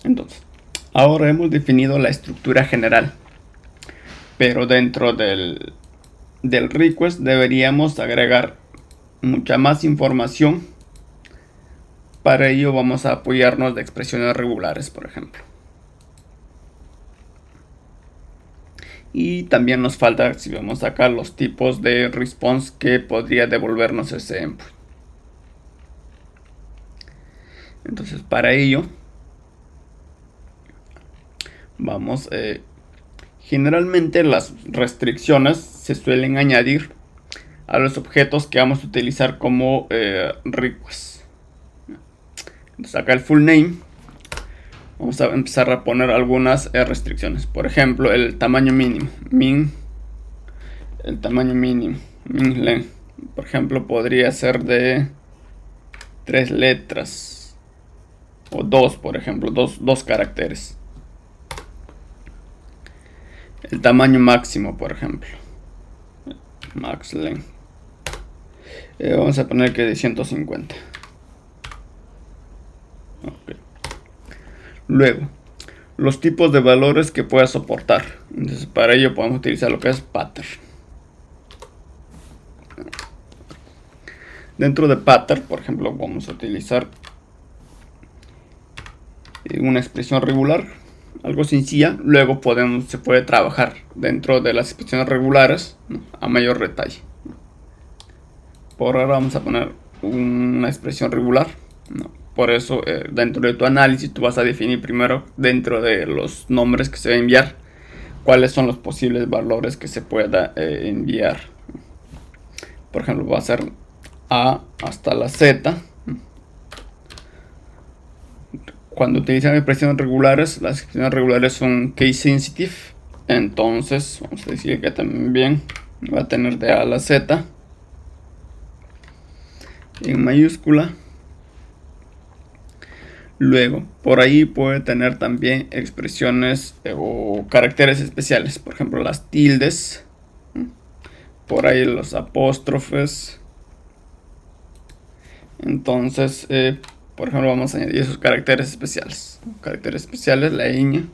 Entonces, ahora hemos definido la estructura general, pero dentro del request deberíamos agregar mucha más información. Para ello vamos a apoyarnos de expresiones regulares, por ejemplo. Y también nos falta, si vemos acá, los tipos de response que podría devolvernos ese input. Entonces, para ello vamos, generalmente las restricciones se suelen añadir a los objetos que vamos a utilizar como request. Entonces acá el full name, vamos a empezar a poner algunas restricciones. Por ejemplo, el tamaño mínimo, el tamaño mínimo, min length, por ejemplo, podría ser de 3 letras o 2, por ejemplo, dos caracteres. El tamaño máximo, por ejemplo, max length, vamos a poner que de 150. Okay. Luego, los tipos de valores que pueda soportar. Entonces, para ello podemos utilizar lo que es pattern. Dentro de pattern, por ejemplo, vamos a utilizar una expresión regular, algo sencilla. Luego se puede trabajar dentro de las expresiones regulares, ¿no?, a mayor detalle. Por ahora vamos a poner una expresión regular, ¿no? Por eso, dentro de tu análisis, tú vas a definir primero, dentro de los nombres que se va a enviar, cuáles son los posibles valores que se pueda enviar. Por ejemplo, va a ser A hasta la Z. Cuando utilizan expresiones regulares, las expresiones regulares son case sensitive. Entonces, vamos a decir que también va a tener de A a la Z en mayúscula. Luego, por ahí puede tener también expresiones o caracteres especiales. Por ejemplo, las tildes. Por ahí los apóstrofes. Entonces, por ejemplo, vamos a añadir esos caracteres especiales. Caracteres especiales, la ñ.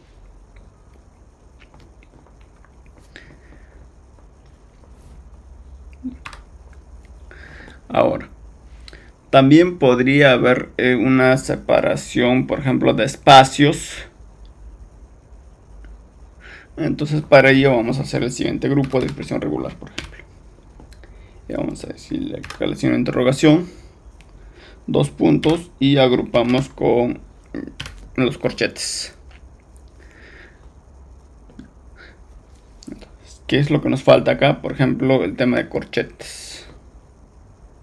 Ahora, también podría haber una separación, por ejemplo, de espacios. Entonces, para ello vamos a hacer el siguiente grupo de expresión regular, por ejemplo. Y vamos a decirle relación de interrogación, 2 puntos, y agrupamos con los corchetes. Entonces, ¿qué es lo que nos falta acá? Por ejemplo, el tema de corchetes.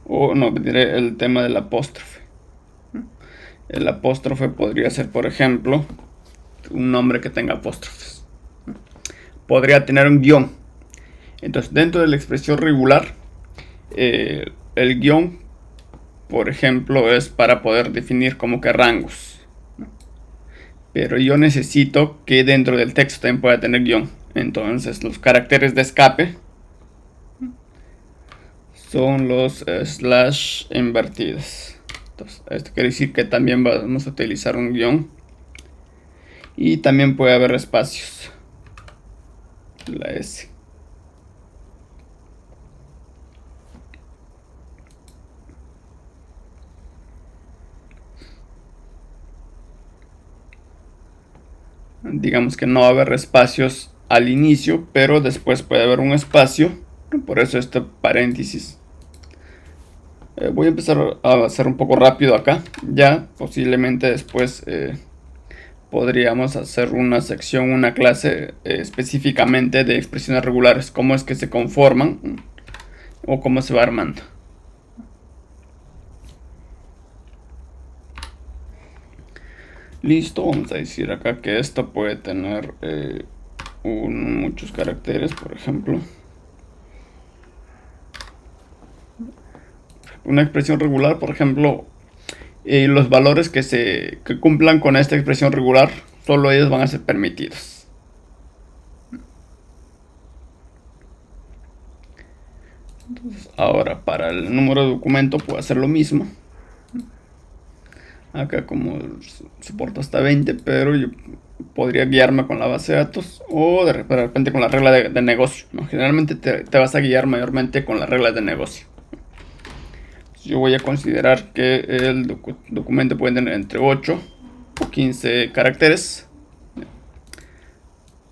O no, diré el tema del apóstrofe. El apóstrofe podría ser, por ejemplo, un nombre que tenga apóstrofes. Podría tener un guión. Entonces, dentro de la expresión regular, el guión, por ejemplo, es para poder definir como que rangos. Pero yo necesito que dentro del texto también pueda tener guión. Entonces, los caracteres de escape son los slash invertidos. Entonces, esto quiere decir que también vamos a utilizar un guión. Y también puede haber espacios. La S. Digamos que no va a haber espacios al inicio, pero después puede haber un espacio. Por eso este paréntesis. Voy a empezar a hacer un poco rápido acá. Ya posiblemente después podríamos hacer una sección, una clase específicamente de expresiones regulares. Cómo es que se conforman o cómo se va armando. Listo, vamos a decir acá que esto puede tener muchos caracteres, por ejemplo. Una expresión regular, por ejemplo, los valores que cumplan con esta expresión regular, solo ellos van a ser permitidos. Entonces, ahora para el número de documento puedo hacer lo mismo. Acá como soporta hasta 20, pero yo podría guiarme con la base de datos o de repente con la regla de negocio, ¿no? Generalmente te vas a guiar mayormente con las reglas de negocio. Yo voy a considerar que el documento puede tener entre 8 o 15 caracteres.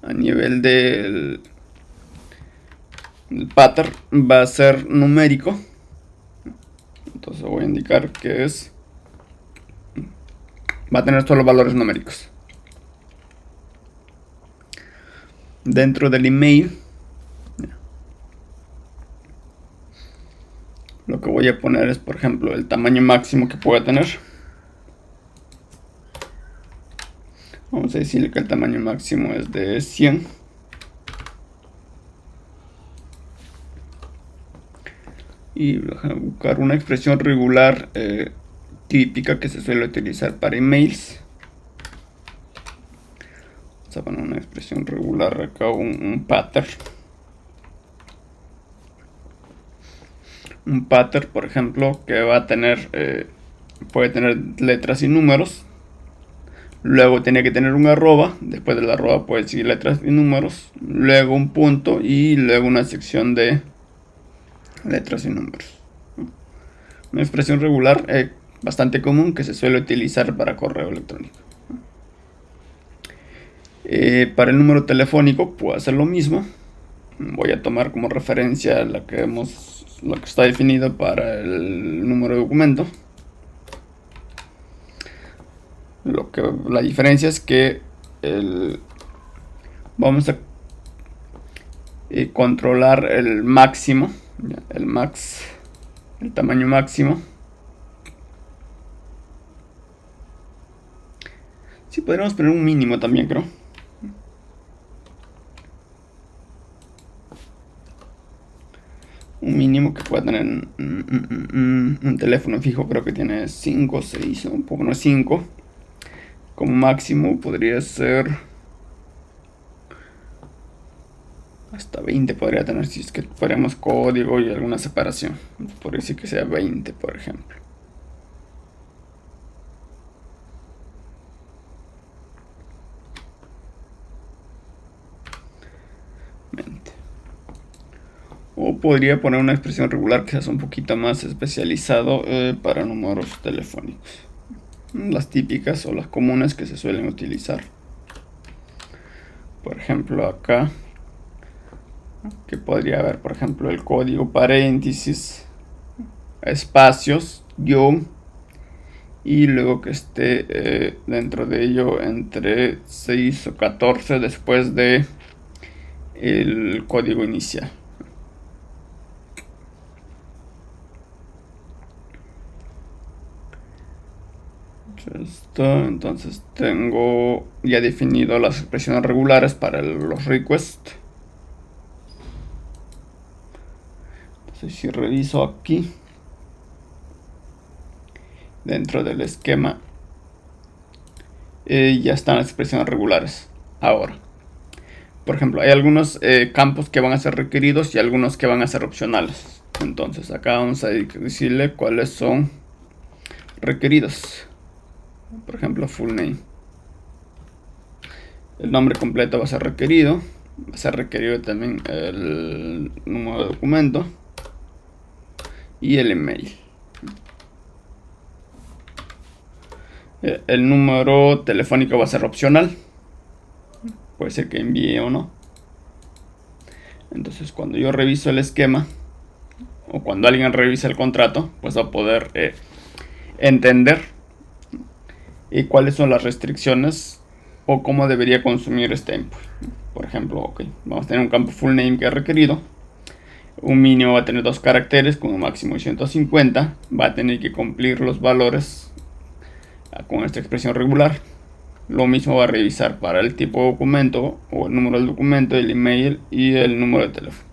A nivel del pattern va a ser numérico. Entonces voy a indicar que va a tener solo valores numéricos. Dentro del email, lo que voy a poner es, por ejemplo, el tamaño máximo que pueda tener. Vamos a decirle que el tamaño máximo es de 100. Y buscar una expresión regular típica que se suele utilizar para emails. Vamos a poner una expresión regular acá, un pattern. Un pattern, por ejemplo, que va a tener, puede tener letras y números. Luego tiene que tener un arroba. Después del arroba puede seguir letras y números. Luego un punto y luego una sección de letras y números. Una expresión regular bastante común que se suele utilizar para correo electrónico. Para el número telefónico puedo hacer lo mismo. Voy a tomar como referencia lo que está definido para el número de documento. La diferencia es que vamos a controlar el máximo, el tamaño máximo. Sí, podríamos poner un mínimo también, creo. Un mínimo que pueda tener un teléfono fijo, creo que tiene 5 o 6, un poco no 5. Como máximo podría ser hasta 20 podría tener, si es que ponemos código y alguna separación. Podría decir que sea 20, por ejemplo. O podría poner una expresión regular que sea un poquito más especializado para números telefónicos. Las típicas o las comunes que se suelen utilizar. Por ejemplo, acá, que podría haber, por ejemplo, el código paréntesis, espacios, guión, y luego que esté dentro de ello entre 6 o 14 después de el código inicial. Entonces tengo ya definido las expresiones regulares para los requests. Entonces si reviso aquí dentro del esquema ya están las expresiones regulares. Ahora, por ejemplo, hay algunos campos que van a ser requeridos y algunos que van a ser opcionales. Entonces acá vamos a decirle cuáles son requeridos. Por ejemplo, full name. El nombre completo va a ser requerido. Va a ser requerido también el número de documento y el email. El número telefónico va a ser opcional. Puede ser que envíe o no. Entonces cuando yo reviso el esquema o cuando alguien revisa el contrato, pues va a poder entender cuáles son las restricciones o cómo debería consumir este input. Por ejemplo, vamos a tener un campo full name que es requerido. Un mínimo va a tener 2 caracteres con un máximo de 150. Va a tener que cumplir los valores con esta expresión regular. Lo mismo va a revisar para el tipo de documento o el número del documento, el email y el número de teléfono.